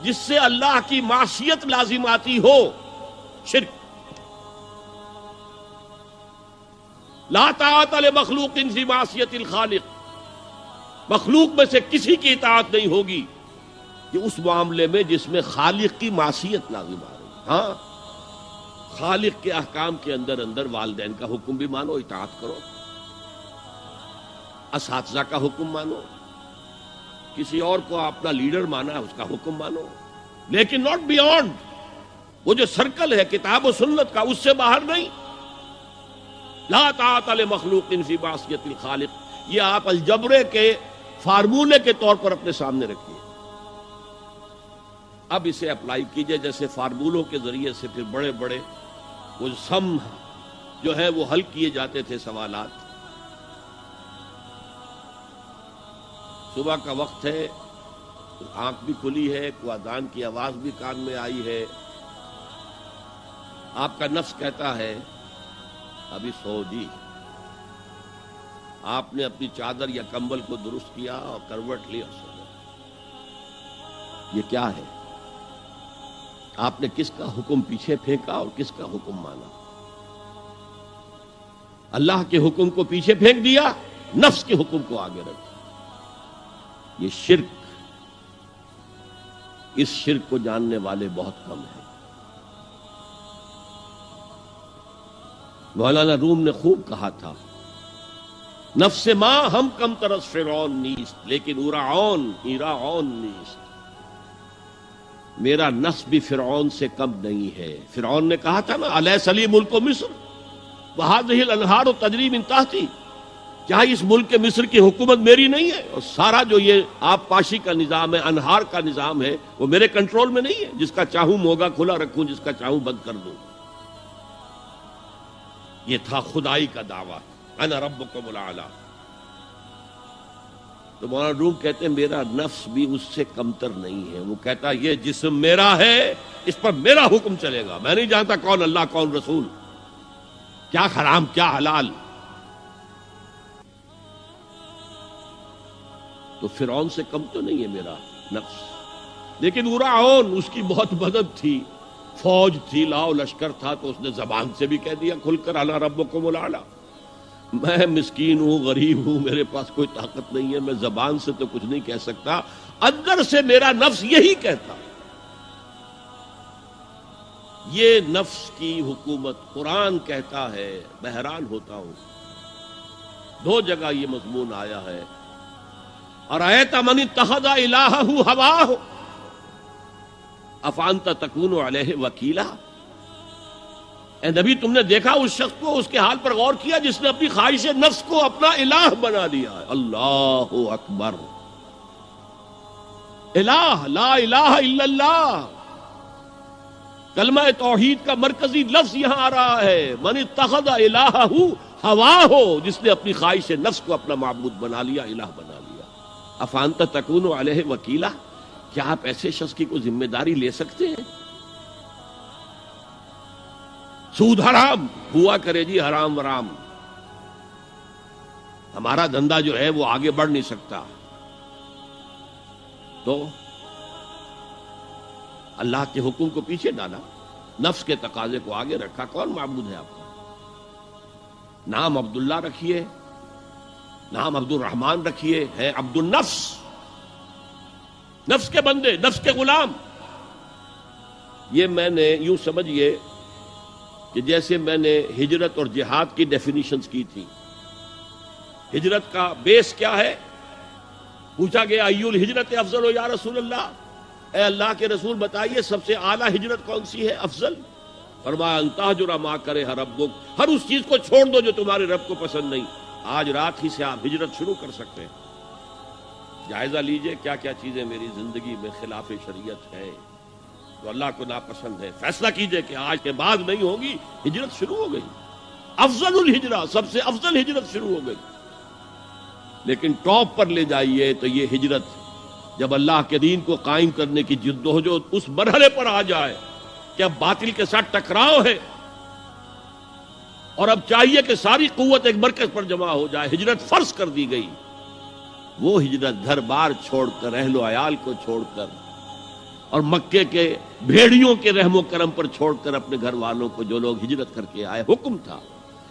جس سے اللہ کی معصیت لازم آتی ہو، شرک۔ لا طاعت لمخلوق فی معصیت الخالق، مخلوق میں سے کسی کی اطاعت نہیں ہوگی کہ اس معاملے میں جس میں خالق کی معصیت لازم آ رہی۔ ہاں، خالق کے احکام کے اندر والدین کا حکم بھی مانو، اطاعت کرو، اساتذہ کا حکم مانو، کسی اور کو اپنا لیڈر مانا ہے اس کا حکم مانو، لیکن ناٹ بیونڈ، وہ جو سرکل ہے کتاب و سنت کا، اس سے باہر نہیں۔ لا طاعت لمخلوق فی معصیت الخالق، یہ آپ الجبرے کے فارمولے کے طور پر اپنے سامنے رکھیے۔ اب اسے اپلائی کیجئے، جیسے فارمولوں کے ذریعے سے پھر بڑے بڑے وہ سم جو ہے وہ حل کیے جاتے تھے سوالات۔ صبح کا وقت ہے، آنکھ بھی کھلی ہے، کوئی اذان کی آواز بھی کان میں آئی ہے، آپ کا نفس کہتا ہے ابھی سو جی۔ آپ نے اپنی چادر یا کمبل کو درست کیا اور کروٹ لیا، سو گئے۔ یہ کیا ہے؟ آپ نے کس کا حکم پیچھے پھینکا اور کس کا حکم مانا؟ اللہ کے حکم کو پیچھے پھینک دیا، نفس کے حکم کو آگے رکھا۔ یہ شرک، اس شرک کو جاننے والے بہت کم ہیں۔ مولانا روم نے خوب کہا تھا، نفس ما ہم کم ترس فرعون نیست لیکن ایراعون نیست، میرا نفس بھی فرعون سے کم نہیں ہے۔ فرعون نے کہا تھا نا، الیس لی ملک مصر وہذہ الانہار تجری من تحتی، کیا اس ملک مصر کی حکومت میری نہیں ہے؟ اور سارا جو یہ آب پاشی کا نظام ہے، انہار کا نظام ہے، وہ میرے کنٹرول میں نہیں ہے؟ جس کا چاہوں موگا کھلا رکھوں، جس کا چاہوں بند کر دوں۔ یہ تھا خدائی کا دعویٰ، انا ربکم الاعلی۔ تو مولانا روم کہتے ہیں میرا نفس بھی اس سے کمتر نہیں ہے۔ وہ کہتا یہ جسم میرا ہے، اس پر میرا حکم چلے گا، میں نہیں جانتا کون اللہ کون رسول، کیا حرام کیا حلال۔ تو فرعون سے کم تو نہیں ہے میرا نفس، لیکن ایراعون اس کی بہت مدد تھی، فوج تھی، لاؤ لشکر تھا، تو اس نے زبان سے بھی کہہ دیا کھل کر انا ربکم الاعلی۔ میں مسکین ہوں، غریب ہوں، میرے پاس کوئی طاقت نہیں ہے، میں زبان سے تو کچھ نہیں کہہ سکتا، اندر سے میرا نفس یہی کہتا۔ یہ نفس کی حکومت قرآن کہتا ہے، میں حیران ہوتا ہوں، دو جگہ یہ مضمون آیا ہے، ارأیت من اتخذ الہہ ہواہ افانت تکون علیہ وکیلا۔ اے نبی، تم نے دیکھا اس شخص کو، اس کے حال پر غور کیا جس نے اپنی خواہش نفس کو اپنا الہ بنا لیا ہے۔ اللہ اکبر، الہ، لا الہ الا اللہ، کلمہ توحید کا مرکزی لفظ یہاں آ رہا ہے، من اتخذ الہہ ہواہ، جس نے اپنی خواہش نفس کو اپنا معبود بنا لیا، الہ بنا لیا۔ افانت تکون علیہ وکیلا، کیا آپ ایسے شخص کی کوئی ذمہ داری لے سکتے ہیں؟ سود حرام ہوا کرے جی، حرام ورام، ہمارا دھندا جو ہے وہ آگے بڑھ نہیں سکتا، تو اللہ کے حکم کو پیچھے ڈالا، نفس کے تقاضے کو آگے رکھا۔ کون معبود ہے آپ کا؟ نام عبداللہ رکھیے، نام عبد الرحمن رکھیے، ہے عبد النفس، نفس کے بندے، نفس کے غلام۔ یہ میں نے یوں سمجھئے کہ جیسے میں نے ہجرت اور جہاد کی ڈیفینیشنز کی تھی۔ ہجرت کا بیس کیا ہے؟ پوچھا گیا ایو الہجرت افضل یا رسول اللہ، اے اللہ کے رسول بتائیے سب سے اعلیٰ ہجرت کون سی ہے، افضل؟ فرمایا ان تہجر ما کرہ ربک، ہر اس چیز کو چھوڑ دو جو تمہارے رب کو پسند نہیں۔ آج رات ہی سے آپ ہجرت شروع کر سکتے ہیں۔ جائزہ لیجئے کیا کیا چیزیں میری زندگی میں خلاف شریعت ہے، تو اللہ کو ناپسند ہے، فیصلہ کیجئے کہ آج کے بعد نہیں ہوگی۔ ہجرت شروع ہو گئی، افضل الہجرہ، سب سے افضل ہجرت شروع ہو گئی۔ لیکن ٹاپ پر لے جائیے تو یہ ہجرت جب اللہ کے دین کو قائم کرنے کی جدوجہد اس مرحلے پر آ جائے کہ اب باطل کے ساتھ ٹکراؤ ہے، اور اب چاہیے کہ ساری قوت ایک مرکز پر جمع ہو جائے، ہجرت فرض کر دی گئی، وہ ہجرت گھر بار چھوڑ کر، اہل و عیال کو چھوڑ کر، اور مکے کے بھیڑیوں کے رحم و کرم پر چھوڑ کر اپنے گھر والوں کو جو لوگ ہجرت کر کے آئے، حکم تھا،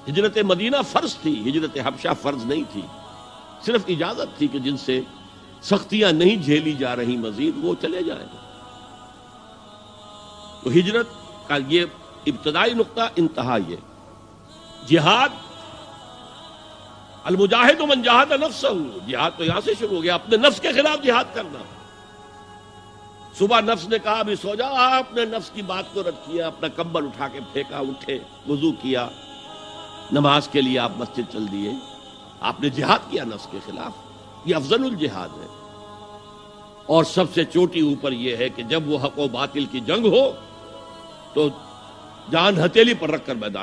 ہجرت مدینہ فرض تھی، ہجرت حبشہ فرض نہیں تھی، صرف اجازت تھی کہ جن سے سختیاں نہیں جھیلی جا رہی مزید وہ چلے جائیں۔ تو ہجرت کا یہ ابتدائی نقطہ، انتہا یہ جہاد، المجاہد من جاہد نفسہ، جہاد تو یہاں سے شروع ہو گیا، اپنے نفس کے خلاف جہاد کرنا۔ صبح نفس نے کہا ابھی سو جاؤ، آپ نے نفس کی بات کو رد کیا، اپنا کمبل اٹھا کے پھینکا، اٹھے، وضو کیا، نماز کے لیے آپ مسجد چل دیے، آپ نے جہاد کیا نفس کے خلاف۔ یہ افضل الجہاد ہے، اور سب سے چوٹی اوپر یہ ہے کہ جب وہ حق و باطل کی جنگ ہو تو جان ہتھیلی پر رکھ کر میدان